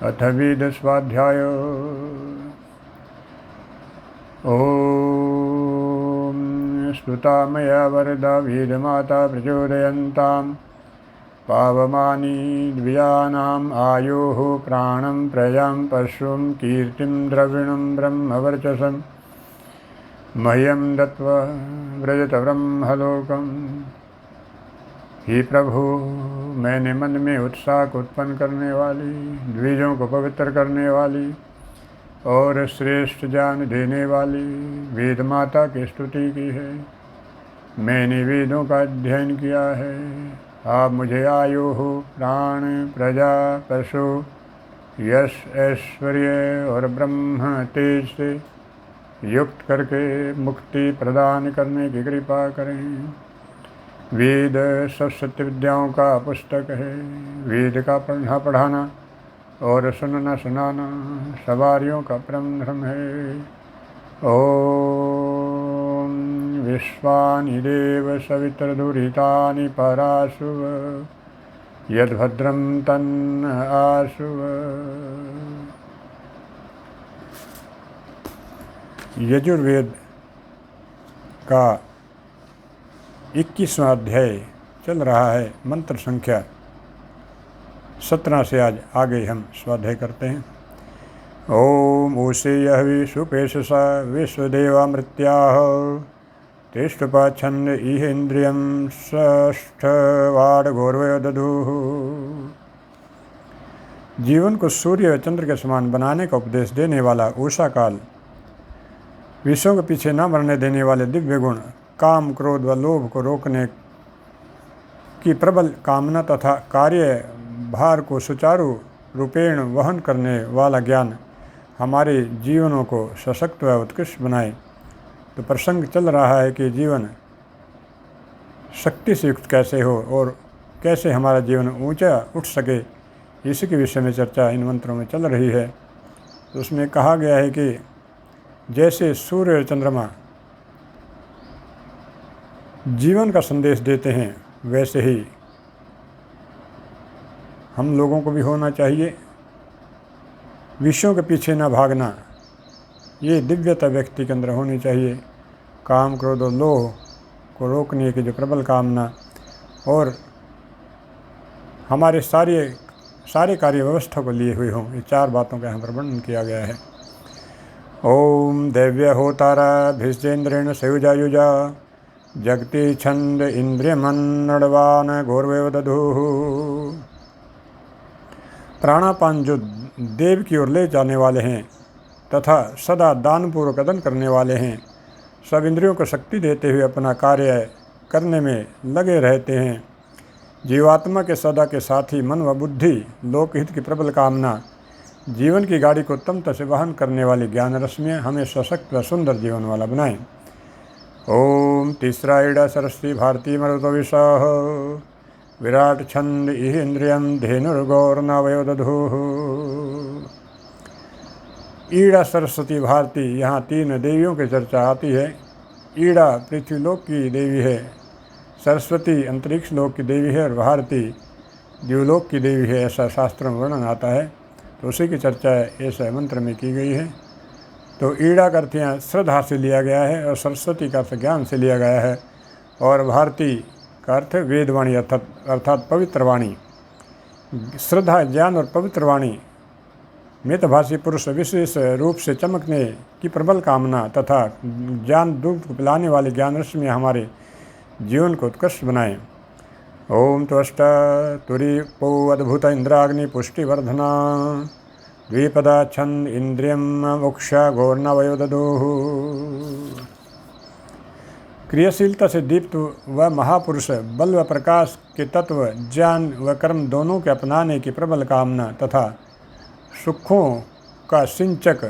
अथ वेदस्वाध्याय। ॐ स्तुता मया वरदा वेदमाता प्रचोदयन्तां पावमानि द्विजानाम् आयोः प्राणं प्रजां पशुं कीर्तिं द्रविणं ब्रह्मवर्चसं मह्यं दत्त्वा व्रजत ब्रह्मलोकम्। हे प्रभु, मैंने मन में उत्साह को उत्पन्न करने वाली, द्विजों को पवित्र करने वाली और श्रेष्ठ ज्ञान देने वाली वेद माता की स्तुति की है। मैंने वेदों का अध्ययन किया है। आप मुझे आयु हो, प्राण, प्रजा, पशु, यश, ऐश्वर्य और ब्रह्म तेज से युक्त करके मुक्ति प्रदान करने की कृपा करें। वेद सब सत्य विद्याओं का पुस्तक है। वेद का पढ़ना पढ़ाना और सुनना सुनाना सवारियों का परम धर्म है। ओम विश्वानि देव सवितरदुरितानि पराशुव यद्भद्रं तन्न आशुव। यजुर्वेद का 21वां अध्याय चल रहा है। मंत्र संख्या 17 से आज आगे हम स्वाध्याय करते हैं। ओम ऊषेयः विश्वपेशसा विश्वदेवामृत्याः तिष्ठपा छन्द इह इंद्रियं षष्ठवाड गौरवयो दधुः। जीवन को सूर्य व चंद्र के समान बनाने का उपदेश देने वाला उषा काल, विषयों के पीछे न मरने देने वाले दिव्य गुण, काम, क्रोध व लोभ को रोकने की प्रबल कामना तथा कार्य भार को सुचारू रूपेण वहन करने वाला ज्ञान हमारे जीवनों को सशक्त व उत्कृष्ट बनाए। तो प्रसंग चल रहा है कि जीवन शक्ति से युक्त कैसे हो और कैसे हमारा जीवन ऊंचा उठ सके, इसी के विषय में चर्चा इन मंत्रों में चल रही है। तो उसमें कहा गया है कि जैसे सूर्य और चंद्रमा जीवन का संदेश देते हैं, वैसे ही हम लोगों को भी होना चाहिए। विषयों के पीछे न भागना, ये दिव्यता व्यक्ति के अंदर होनी चाहिए। काम, क्रोध और लोभ को रोकने की जो प्रबल कामना और हमारे सारे कार्य व्यवस्था को लिए हुए हों, ये 4 बातों का यहाँ पर वर्णन किया गया है। ओम दैव्य होतारा भिष्जेन्द्रेण सयुजा जगति छंद इंद्रियमन्नडवान गौरवयो दधुः। प्राणापान जो देव की ओर ले जाने वाले हैं तथा सदा दानपूर्वक कदन करने वाले हैं, सब इंद्रियों को शक्ति देते हुए अपना कार्य करने में लगे रहते हैं। जीवात्मा के सदा के साथी मन व बुद्धि, लोकहित की प्रबल कामना, जीवन की गाड़ी को उत्तमता से वहन करने वाली ज्ञान रश्मियाँ हमें सशक्त व सुंदर जीवन वाला बनाएं। ओम तीसरा ईड़ा सरस्वती भारती मरुतो विशाह विराट छंद इह इंद्रियम धेनुर्गौरनावयो दधुः। ईड़ा सरस्वती भारती, यहाँ 3 देवियों की चर्चा आती है। ईड़ा पृथ्वीलोक की देवी है, सरस्वती अंतरिक्ष लोक की देवी है और भारती द्युलोक की देवी है, ऐसा शास्त्रों में वर्णन आता है। तो उसी की चर्चा ऐसा मंत्र में की गई है। तो ईड़ा का अर्थ यहाँ श्रद्धा से लिया गया है और सरस्वती का अर्थ ज्ञान से लिया गया है और भारती का अर्थ वेदवाणी अर्थात पवित्र वाणी। श्रद्धा, ज्ञान और पवित्र वाणी मितभाषी पुरुष विशेष रूप से चमकने की प्रबल कामना तथा ज्ञान दूध को पिलाने वाली ज्ञान रश्मि हमारे जीवन को उत्कृष्ट बनाएं। ओम त्वष्ट तुरी पौ अद्भुत इंद्राग्नि पुष्टिवर्धना द्विपदा छंद इंद्रियम मोक्षा गौरनावयो दधुः। क्रियाशीलता से दीप्त व महापुरुष बल व प्रकाश के तत्व ज्ञान व कर्म दोनों के अपनाने की प्रबल कामना तथा सुखों का सिंचक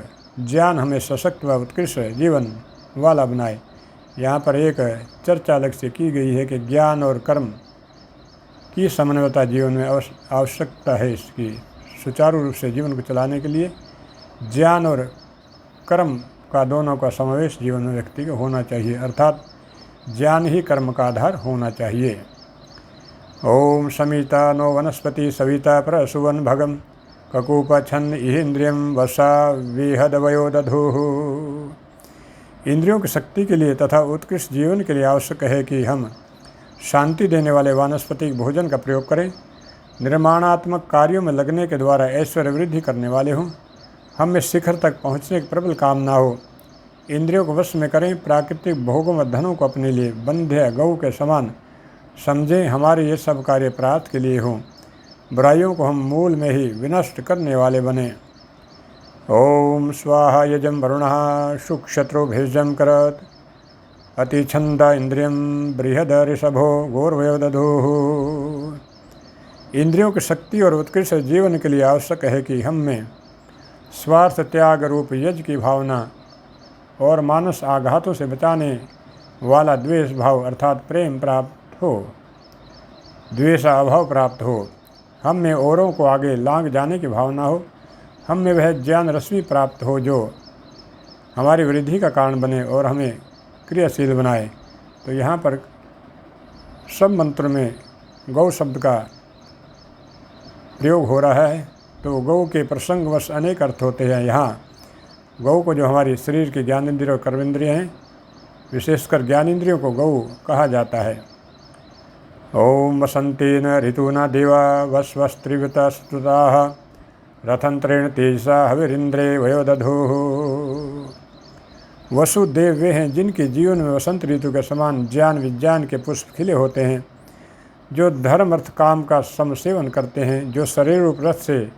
ज्ञान हमें सशक्त व उत्कृष्ट जीवन वाला बनाए। यहाँ पर एक चर्चा अलग से की गई है कि ज्ञान और कर्म की समन्वयता जीवन में आवश्यकता है। इसकी सुचारू रूप से जीवन को चलाने के लिए ज्ञान और कर्म का दोनों का समावेश जीवन में व्यक्ति को होना चाहिए, अर्थात ज्ञान ही कर्म का आधार होना चाहिए। ओम समिता नो वनस्पति सविता प्रसुवन भगम ककूप छन्न इन्द्रियम वसा विहदवयो दधुः। इंद्रियों की शक्ति के लिए तथा उत्कृष्ट जीवन के लिए आवश्यक है कि हम शांति देने वाले वानस्पतिक भोजन का प्रयोग करें, निर्माणात्मक कार्यों में लगने के द्वारा ऐश्वर्य वृद्धि करने वाले हों, हम में शिखर तक पहुँचने की प्रबल कामना हो, इंद्रियों को वश में करें, प्राकृतिक भोगों व धनों को अपने लिए बंध्य गऊ के समान समझें, हमारे ये सब कार्य प्रार्थ के लिए हों, बुराइयों को हम मूल में ही विनष्ट करने वाले बने। ओम स्वाहा यजम वरुणः शुक्षत्रुभिर्जं करत अतिछंद इंद्रियम बृहद ऋषभो गौरवयो दधुः। इंद्रियों की शक्ति और उत्कृष्ट जीवन के लिए आवश्यक है कि हम में स्वार्थ त्याग रूप यज्ञ की भावना और मानस आघातों से बचाने वाला द्वेष भाव अर्थात प्रेम प्राप्त हो, द्वेषा अभाव प्राप्त हो, हम में औरों को आगे लांघ जाने की भावना हो, हम में वह ज्ञान रश्मि प्राप्त हो जो हमारी वृद्धि का कारण बने और हमें क्रियाशील बनाए। तो यहाँ पर सब मंत्र में गौ शब्द का प्रयोग हो रहा है। तो गौ के प्रसंगवश अनेक अर्थ होते हैं। यहाँ गौ को जो हमारी शरीर के ज्ञानेंद्रिय और कर्मेंद्रिय हैं, विशेषकर ज्ञानेंद्रियों को गौ कहा जाता है। ओम वसंतेन ऋतूना देवा वस्वस्त्रिवता स्तुताः रथंत्रेण तेजसा हविरिंद्रे वयो दधुः। वसुदेव वे हैं जिनके जीवन में वसंत ऋतु के समान ज्ञान विज्ञान के पुष्प खिले होते हैं, जो धर्म अर्थ काम का समसेवन करते हैं, जो शरीर रूप रथ से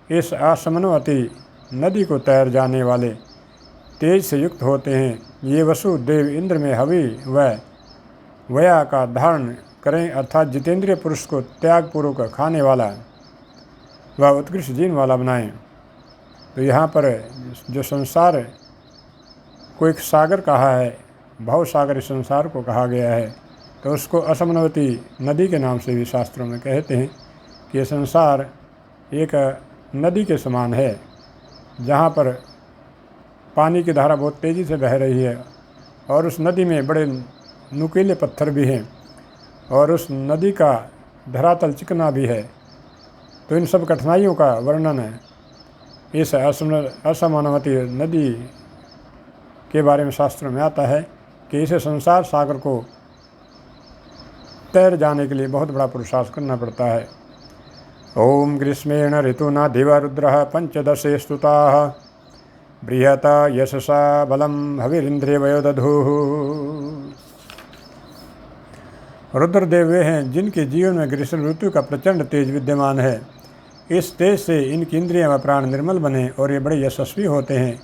इस असमनवती नदी को तैर जाने वाले तेज से युक्त होते हैं। ये वसुदेव इंद्र में हवि व वया का धारण करें, अर्थात जितेंद्रिय पुरुष को त्यागपूर्वक खाने वाला व उत्कृष्ट जीवन वाला बनाएं। तो यहाँ पर जो संसार को एक सागर कहा है, भाव सागर इस संसार को कहा गया है, तो उसको असमनवती नदी के नाम से भी शास्त्रों में कहते हैं कि ये संसार एक नदी के समान है, जहाँ पर पानी की धारा बहुत तेज़ी से बह रही है और उस नदी में बड़े नुकीले पत्थर भी हैं और उस नदी का धरातल चिकना भी है। तो इन सब कठिनाइयों का वर्णन है इस असमानवती नदी के बारे में शास्त्रों में आता है कि इसे संसार सागर को तैर जाने के लिए बहुत बड़ा पुरुषार्थ करना पड़ता है। ओम ग्रीष्मेण ऋतुना दिवा रुद्रः पंचदशे स्तुताः बृहता यशसा बलम हविरिंद्रे वयो दधुः। रुद्रदेव वे हैं जिनके जीवन में ग्रीष्म ऋतु का प्रचंड तेज विद्यमान है। इस तेज से इनकी इंद्रियां व प्राण निर्मल बने और ये बड़े यशस्वी होते हैं।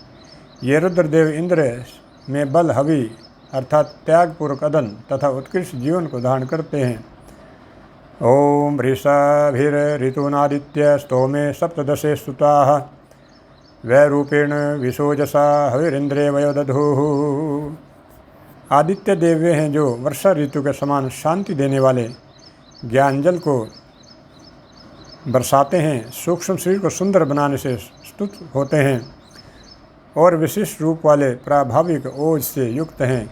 ये रुद्रदेव इंद्र में बल हवि अर्थात त्यागपूर्वक अदन तथा उत्कृष्ट जीवन को धारण करते हैं। ओम वृषाभिर ऋतुनादित्य स्तोमे सप्तदशे स्तुताः वैरूपेण विशोजसा हविरिंद्रे वयो दधुः। आदित्य देव वे हैं जो वर्षा ऋतु के समान शांति देने वाले ज्ञानजल को बरसाते हैं, सूक्ष्म शरीर को सुंदर बनाने से स्तुत होते हैं और विशिष्ट रूप वाले प्राभाविक ओज से युक्त हैं।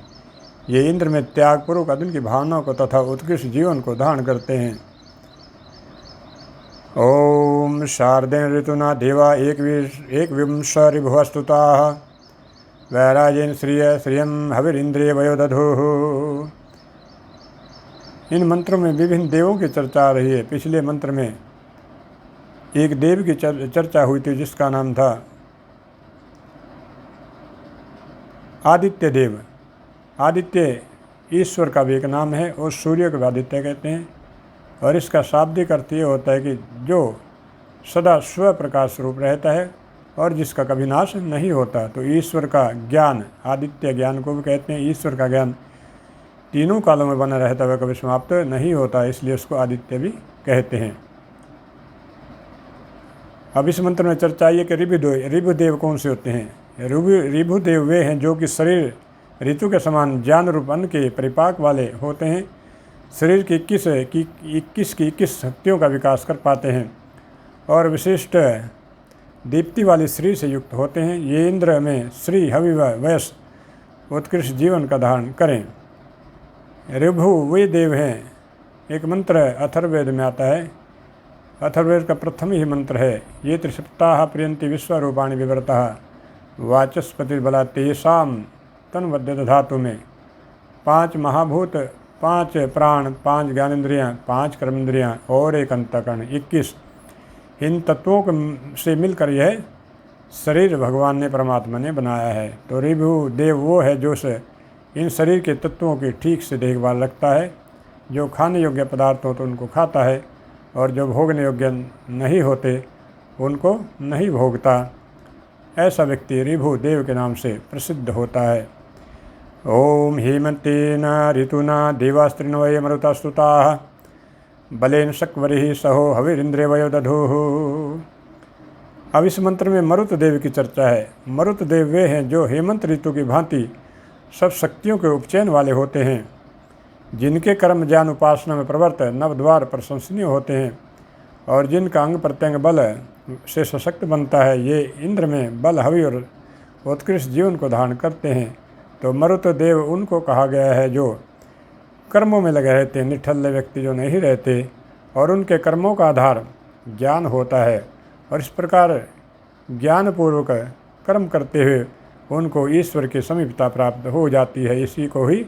ये इंद्र में त्यागपूर्वक अदन की भावनाओं को तथा उत्कृष्ट जीवन को धारण करते हैं। ओम शारदेन ऋतुना देवा एकविंश ऋभुः स्तुताः वैराजेन श्रिय श्रियम हविरिंद्रिय वयो दधुः। इन मंत्रों में विभिन्न देवों की चर्चा आ रही है। पिछले मंत्र में एक देव की चर्चा हुई थी जिसका नाम था आदित्य देव। आदित्य ईश्वर का भी एक नाम है और सूर्य को आदित्य कहते हैं और इसका शाब्दिक अर्थ ये होता है कि जो सदा स्व प्रकाश रूप रहता है और जिसका कभी नाश नहीं होता। तो ईश्वर का ज्ञान, आदित्य ज्ञान को भी कहते हैं। ईश्वर का ज्ञान तीनों कालों में बना रहता हुआ कभी समाप्त नहीं होता, इसलिए उसको आदित्य भी कहते हैं। अब इस मंत्र में चर्चा ये कि ऋभुदेव कौन से होते हैं। ऋभुदेव वे हैं जो कि शरीर ऋतु के समान ज्ञान रूप अन्न के परिपाक वाले होते हैं, शरीर की 21 शक्तियों का विकास कर पाते हैं और विशिष्ट दीप्ति वाली शरीर से युक्त होते हैं। ये इंद्र में श्री हवि व वयस उत्कृष्ट जीवन का धारण करें। ऋभु वे देव हैं। एक मंत्र अथर्ववेद में आता है, अथर्ववेद का प्रथम ही मंत्र है, ये त्रिसप्ताह प्रियंति विश्वरूपाणि विवृतः वाचस्पतिर्बला तेषाम तन्वद्य धातु में 5 महाभूत, 5 प्राण, 5 ज्ञानेंद्रियाँ, 5 कर्मेंद्रियाँ और 1 अंतःकरण, 21 इन तत्वों से मिलकर यह शरीर भगवान ने परमात्मा ने बनाया है। तो ऋभु देव वो है जो इन शरीर के तत्वों की ठीक से देखभाल रखता है, जो खाने योग्य पदार्थ हो तो उनको खाता है और जो भोगने योग्य नहीं होते उनको नहीं भोगता। ऐसा व्यक्ति ऋभु देव के नाम से प्रसिद्ध होता है। ओम हेमंतेन ऋतुना देवास्त्रिन वै मरुतास्तुताः बलेन शक्वरिः सहो हविरिंद्रे वयो दधुः। अब इस मंत्र में मरुत देव की चर्चा है। मरुत देव वे हैं जो हेमंत ऋतु की भांति सब शक्तियों के उपचयन वाले होते हैं, जिनके कर्म ज्ञान उपासना में प्रवृत्त नवद्वार प्रशंसनीय होते हैं और जिनका अंग प्रत्यंग बल से सशक्त बनता है। ये इंद्र में बल हवि और उत्कृष्ट जीवन को धारण करते हैं। तो मरुत देव उनको कहा गया है जो कर्मों में लगे रहते हैं, निठल्ले व्यक्ति जो नहीं रहते और उनके कर्मों का आधार ज्ञान होता है और इस प्रकार ज्ञानपूर्वक कर्म करते हुए उनको ईश्वर की समीपता प्राप्त हो जाती है। इसी को ही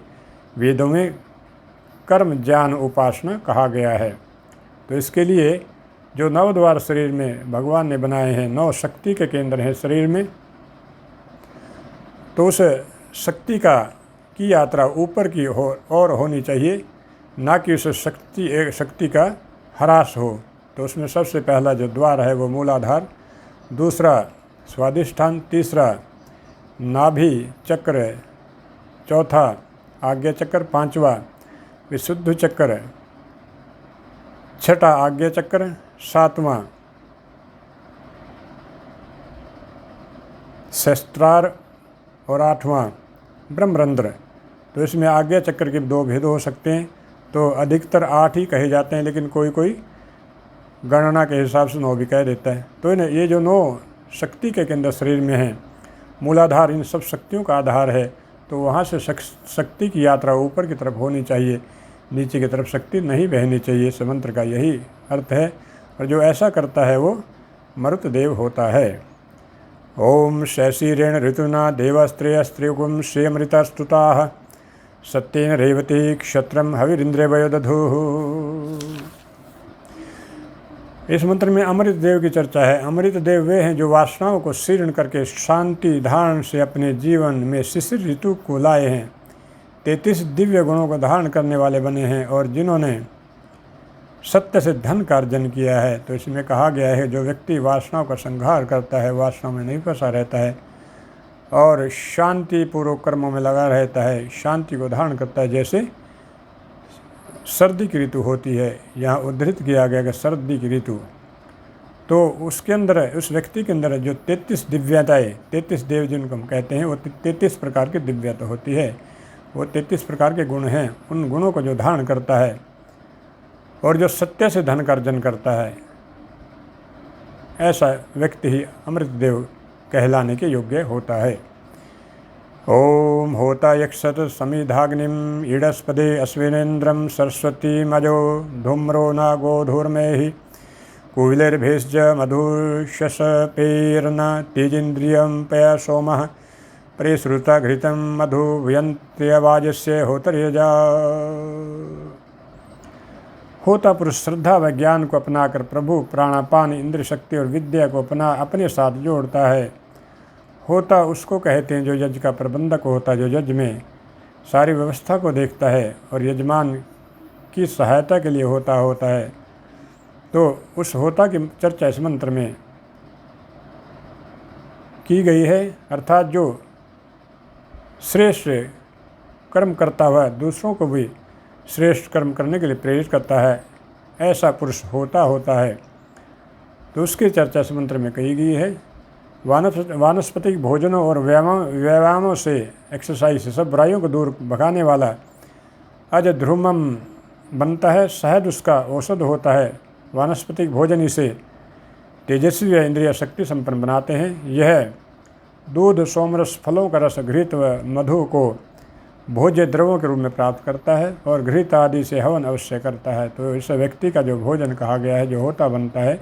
वेदों में कर्म ज्ञान उपासना कहा गया है। तो इसके लिए जो नवद्वार शरीर में भगवान ने बनाए हैं, 9 शक्ति के केंद्र हैं शरीर में, तो उस शक्ति की यात्रा ऊपर की और होनी चाहिए, ना कि उस शक्ति का ह्रास हो। तो उसमें सबसे पहला जो द्वार है वो मूलाधार, दूसरा स्वादिष्ठान, तीसरा नाभि चक्र, चौथा आज्ञा चक्र, 5वां विशुद्ध चक्र, 6ठा आज्ञा चक्र, 7वां सहस्त्रार और 8वां ब्रह्मरंध्र। तो इसमें आज्ञा चक्र के 2 भेद हो सकते हैं, तो अधिकतर 8 ही कहे जाते हैं, लेकिन कोई गणना के हिसाब से 9 भी कह देता है। तो ये जो 9 शक्ति के केंद्र शरीर में हैं, मूलाधार इन सब शक्तियों का आधार है, तो वहाँ से शक्ति की यात्रा ऊपर की तरफ होनी चाहिए, नीचे की तरफ शक्ति नहीं बहनी चाहिए। इस मंत्र का यही अर्थ है और जो ऐसा करता है वो मरुत देव होता है। ओम शैशीरेण ऋतुना देवस्त्रेयस्त्रिगुम श्रेयमृतस्तुताः सत्येन रेवती क्षत्रम हविरिंद्रे वयो दधुः। इस मंत्र में अमृत देव की चर्चा है। अमृत देव वे हैं जो वासनाओं को शीर्ण करके शांति धारण से अपने जीवन में शिशिर ऋतु को लाए हैं, 33 दिव्य गुणों को धारण करने वाले बने हैं और जिन्होंने सत्य से धन का अर्जन किया है। तो इसमें कहा गया है जो व्यक्ति वासनाओं का संहार करता है, वासनाओं में नहीं फंसा रहता है और शांति पूर्वक कर्मों में लगा रहता है, शांति को धारण करता है, जैसे सर्दी की ऋतु होती है, यहाँ उद्धृत किया गया कि सर्दी की ऋतु, तो उसके अंदर उस व्यक्ति के अंदर जो 33 दिव्यताएँ, 33 देव जिनको हम कहते हैं, वो 33 प्रकार की दिव्यता होती है। वो 33 प्रकार के गुण हैं, उन गुणों को जो धारण करता है और जो सत्य से धन का अर्जन करता है, ऐसा व्यक्ति ही अमृत देव कहलाने के योग्य होता है। ओम होता यक्षत समिधाग्निम ईडस्पदे अश्विनेन्द्रम सरस्वती मजो धूम्रो नागो धूर्मेहि कुविलैर्भेषज मधुशसपेर्न तेजिन्द्रियं पय सोमः प्रेश्रुता घृतं मधु व्यन्त्यवाजस्य होतर्यजा। होता पुरुष श्रद्धा व ज्ञान को अपनाकर प्रभु प्राणापान इंद्र शक्ति और विद्या को अपने साथ जोड़ता है। होता उसको कहते हैं जो यज्ञ का प्रबंधक होता है, जो यज्ञ में सारी व्यवस्था को देखता है और यजमान की सहायता के लिए होता है। तो उस होता की चर्चा इस मंत्र में की गई है, अर्थात जो श्रेष्ठ कर्म करता हुआ दूसरों को भी श्रेष्ठ कर्म करने के लिए प्रेरित करता है, ऐसा पुरुष होता है। तो उसकी चर्चा इस मंत्र में कही गई है। वानस्पतिक भोजनों और व्यायामों से, एक्सरसाइज से सब बुराइयों को दूर भगाने वाला अज ध्रुमम बनता है। शहद उसका औषध होता है। वानस्पतिक भोजन इसे तेजस्वी व इंद्रिय शक्ति संपन्न बनाते हैं। यह दूध, सोमरस, फलों का रस, घृत व मधु को भोज्य द्रव्यों के रूप में प्राप्त करता है और घृत आदि से हवन अवश्य करता है। तो इस व्यक्ति का जो भोजन कहा गया है, जो होता बनता है,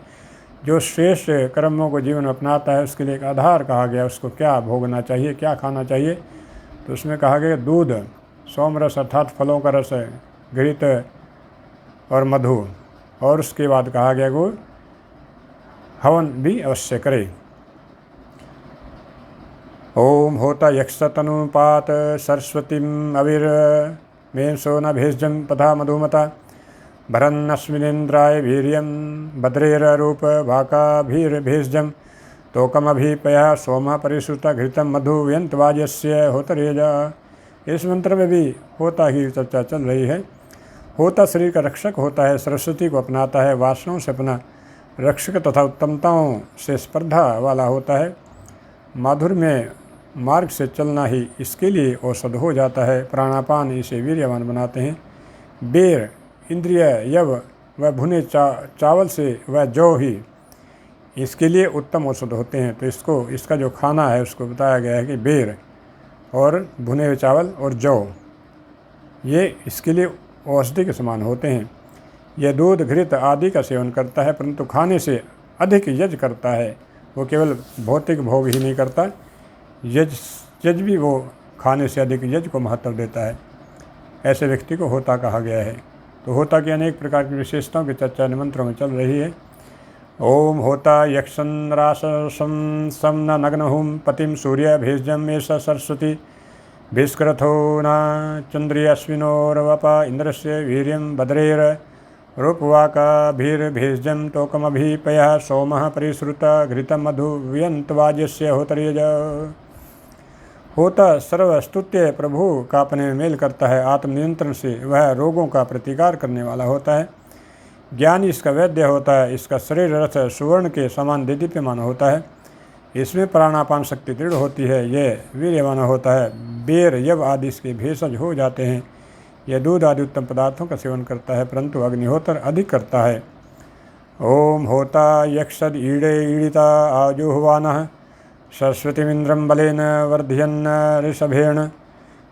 जो श्रेष्ठ कर्मों को जीवन में अपनाता है, उसके लिए एक आधार कहा गया, उसको क्या भोगना चाहिए, क्या खाना चाहिए। तो उसमें कहा गया दूध, सोमरस अर्थात फलों का रस, घृत और मधु, और उसके बाद कहा गया वो हवन भी अवश्य करे। ओम होता यक्षतनुपात सरस्वतीम अविर मेंसो न भेजम तथा मधुमता भरन्नस्मिनेन्द्राय वीर्यं भद्रेरूप वाकाभिर्भेजम तोकमभिपया सोम परिश्रुत घृतम मधु व्यंतवाज्यस्य होतरेजा। इस मंत्र में भी होता ही चर्चा चल रही है। होता शरीर का रक्षक होता है, सरस्वती को अपनाता है, वासनाओं से अपना रक्षक तथा उत्तमताओं से स्पर्धा वाला होता है। माधुर्य में मार्ग से चलना ही इसके लिए औषध हो जाता है। प्राणापान इसे वीर्यवान बनाते हैं। बेर, इंद्रिय यव व भुने चावल से वह जौ ही इसके लिए उत्तम औषध होते हैं। तो इसका जो खाना है उसको बताया गया है कि बेर और भुने हुए चावल और जौ ये इसके लिए औषधि के समान होते हैं। यह दूध, घृत आदि का सेवन करता है, परंतु खाने से अधिक यज्ञ करता है। वो केवल भौतिक भोग ही नहीं करता, यज्ञ भी वो खाने से अधिक यज्ञ को महत्व देता है। ऐसे व्यक्ति को होता कहा गया है। तो होता की अनेक प्रकार की विशेषताओं की चर्चा मंत्रों में चल रही है। ओम होता यक्षन रासम सम न नग्नहुम पतिम सूर्य भेजम एष सरस्वती भीष्करथो न चंद्रिय अश्विनोरवपा इंद्रस्य वीर्यं भद्रेर रूपवाकाभिर्भेजम तोकमभिपयः सोमः परिश्रुत घृतम मधु व्यंतवाज्यस्य होतरेज। होता सर्वस्तुत्य प्रभु का अपने में मेल करता है। आत्मनियंत्रण से वह रोगों का प्रतिकार करने वाला होता है। ज्ञानी इसका वैद्य होता है। इसका शरीर रथ सुवर्ण के समान देदीप्यमान होता है। इसमें प्राणापान शक्ति दृढ़ होती है। यह वीर्यवान होता है। बेर, यव आदि इसके भेषज हो जाते हैं। यह दूध आदि उत्तम पदार्थों का सेवन करता है, परंतु अग्निहोत्र अधिक करता है। ओम होता यक्षद ईड़े ईड़िता आजुह्वानः सरस्वतीमिन्द्रं बलेन वर्धयन् ऋषभेण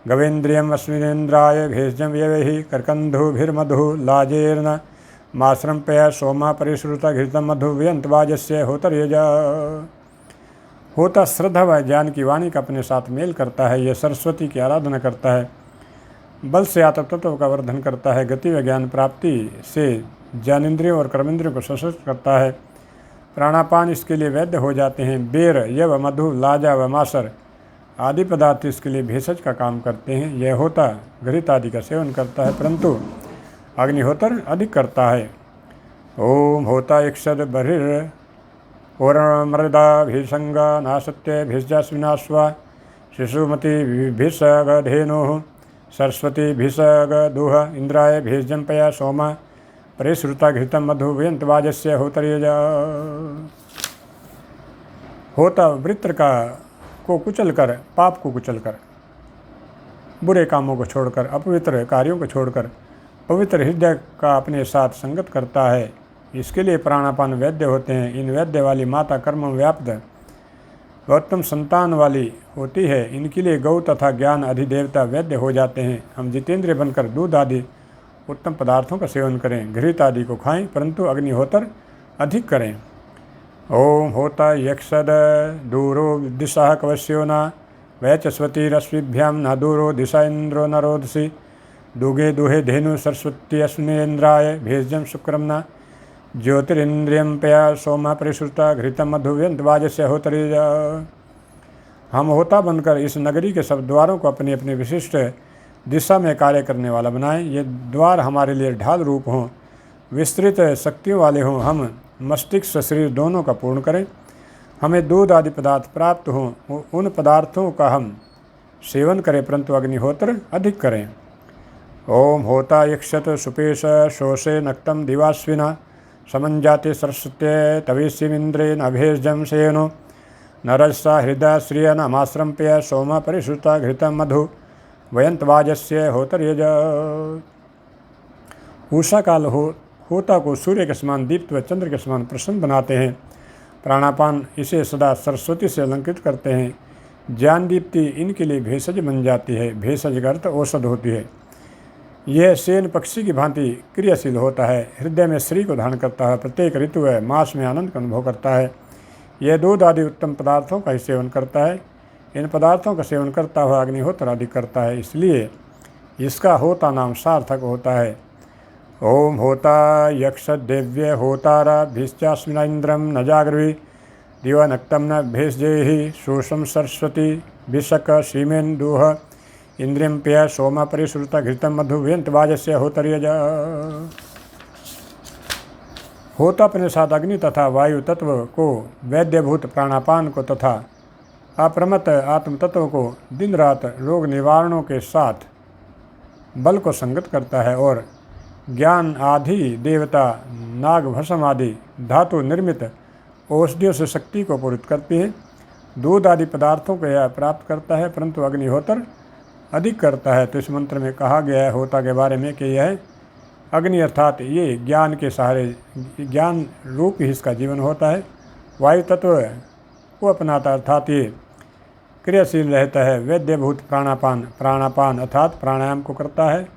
गवेन्द्रियम् अश्विनेन्द्राय भेजं यवैः कर्कन्धुभिर्मधु लाजेर्न माश्रम्पय सोमा परिश्रुत घृतं मधु व्यंतवाज्यस्य होतरेज। होता श्रद्धा व ज्ञान की वाणी का अपने साथ मेल करता है। यह सरस्वती की आराधना करता है। बल से आत्म तत्व का वर्धन करता है। गति व ज्ञान प्राप्ति से ज्ञानेन्द्रियों और कर्मेंद्रियों को सशक्त करता है। प्राणापान इसके लिए वैद्य हो जाते हैं। बेर, यव, मधु, लाजा व मासर आदि पदार्थ इसके लिए भेषज का काम करते हैं। यह होता घृत आदि का सेवन करता है, परंतु अग्निहोत्र अधिक करता है। ओम होता इक्षद बहिर् और मृदा भीषंगा नासत्य भिषजास्विनाश्वा शिशुमती भिषगधेनु सरस्वती भिषगदुह इंद्राय भेजं पया सोमा परिश्रुता घृतम मधु व्यंतवाज्यस्य होतरेज। होता वृत्र को कुचलकर, पाप को कुचलकर, बुरे कामों को छोड़कर, अपवित्र कार्यों को छोड़कर पवित्र हृदय का अपने साथ संगत करता है। इसके लिए प्राणापान वैद्य होते हैं। इन वैद्य वाली माता कर्म व्याप्त गौतम संतान वाली होती है। इनके लिए गौ तथा ज्ञान अधिदेवता वैद्य हो जाते हैं। हम जितेंद्रिय बनकर दूध आदि उत्तम पदार्थों का सेवन करें, घृत आदि को खाएं, परंतु अग्निहोत्र अधिक करें। ओम होता यक्षद दूरो दिशा कवश्यो न वैचस्वती रश्मिभ्याम न दूरो दिशा इंद्रो न रोदसी दुगे दुहे धेनु सरस्वती अश्विनेन्द्राय भेजम शुक्रम न ज्योतिरिंद्रियम पया सोमा परिश्रुता घृतम मधु व्यंतवाज्यस्य होतरेज। हम होता बनकर इस नगरी के सब द्वारों को अपनी अपनी विशिष्ट दिशा में कार्य करने वाला बनाएं। ये द्वार हमारे लिए ढाल रूप हों, विस्तृत शक्तियों वाले हों। हम मस्तिष्क शरीर दोनों का पूर्ण करें। हमें दूध आदि पदार्थ प्राप्त हों। उन पदार्थों का हम सेवन करें, परंतु अग्निहोत्र अधिक करें। ओम होता यक्षत सुपेश शोषे नक्तम दिवास्विना समंजाते सरस्वत्य तवेशिमिंद्रे नभेजम सेनो नरसा हृदय श्रिय नमाश्रम्प्य सोम परिश्रुता घृतम मधु वयंतवाजस्य होतर्यज। उषा काल होता को सूर्य के समान दीप्त व चंद्र के समान प्रसन्न बनाते हैं। प्राणापान इसे सदा सरस्वती से अलंकृत करते हैं। ज्ञान दीप्ति इनके लिए भेषज बन जाती है। भेषज का अर्थ औषध होती है। यह सेन पक्षी की भांति क्रियाशील होता है। हृदय में श्री को धारण करता है। प्रत्येक ऋतु व मास में आनंद का अनुभव करता है। यह दूध आदि उत्तम पदार्थों का ही सेवन करता है। इन पदार्थों का सेवन करता हुआ अग्निहोत्र आदि करता है, इसलिए इसका होता नाम सार्थक होता है। ओम होता यक्ष देव्य होतारा भीश्चास्मिना इंद्रम न जागृवी दिवा नक्तम न भेषजेहि शोषम सरस्वती भिषक श्रीमेन्दुह इंद्रियम प्य सोम परिश्रुता घृतम मधु व्यंतवाजस्य होतर्यज। होता अपने साथ अग्नि तथा वायु तत्व को, वैद्यभूत प्राणापान को तथा अप्रमत्त आत्म तत्व को दिन रात रोग निवारणों के साथ बल को संगत करता है और ज्ञान आदि देवता नाग भस्म आदि धातु निर्मित औषधियों से शक्ति को पूरित करती है। दूध आदि पदार्थों को यह प्राप्त करता है, परंतु अग्निहोत्र अधिक करता है। तो इस मंत्र में कहा गया है होता के बारे में कि यह अग्नि अर्थात ये ज्ञान के सहारे, ज्ञान रूप ही इसका जीवन होता है। वायु तत्व को अपनाता अर्थात ये क्रियाशील रहता है। वैद्यभूत प्राणापान अर्थात प्राणायाम को करता है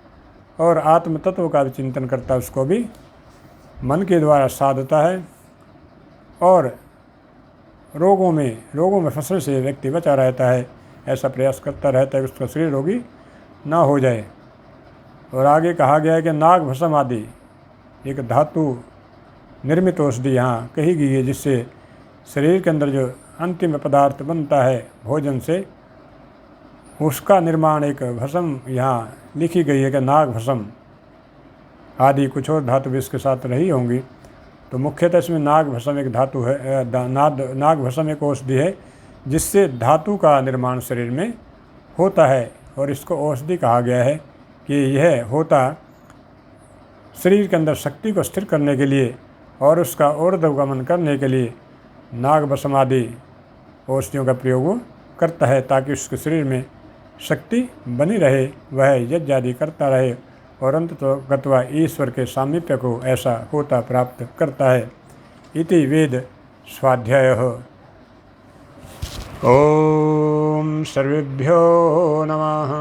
और आत्म तत्व का भी चिंतन करता है, उसको भी मन के द्वारा साधता है और रोगों में फंसने से व्यक्ति बचा रहता है। ऐसा प्रयास करता रहता है कि उसका शरीर रोगी ना हो जाए। और आगे कहा गया है कि नाग भस्म आदि एक धातु निर्मित औषधि यहाँ कही गई है, जिससे शरीर के अंदर जो अंतिम पदार्थ बनता है भोजन से, उसका निर्माण एक भस्म यहाँ लिखी गई है कि नाग भस्म आदि कुछ और धातु भी इसके साथ रही होंगी। तो मुख्यतः इसमें नाग भस्म एक धातु है, नाग भस्म एक औषधि है जिससे धातु का निर्माण शरीर में होता है और इसको औषधि कहा गया है कि यह होता शरीर के अंदर शक्ति को स्थिर करने के लिए और उसका ऊर्ध्वगमन करने के लिए नाग भस्म आदि औषधियों का प्रयोग करता है, ताकि उसके शरीर में शक्ति बनी रहे, वह यज्ञ आदि करता रहे और अंततः ईश्वर के सामीप्य को ऐसा होता प्राप्त करता है। इति वेद स्वाध्यायः। ओम सर्वेभ्यो नमः।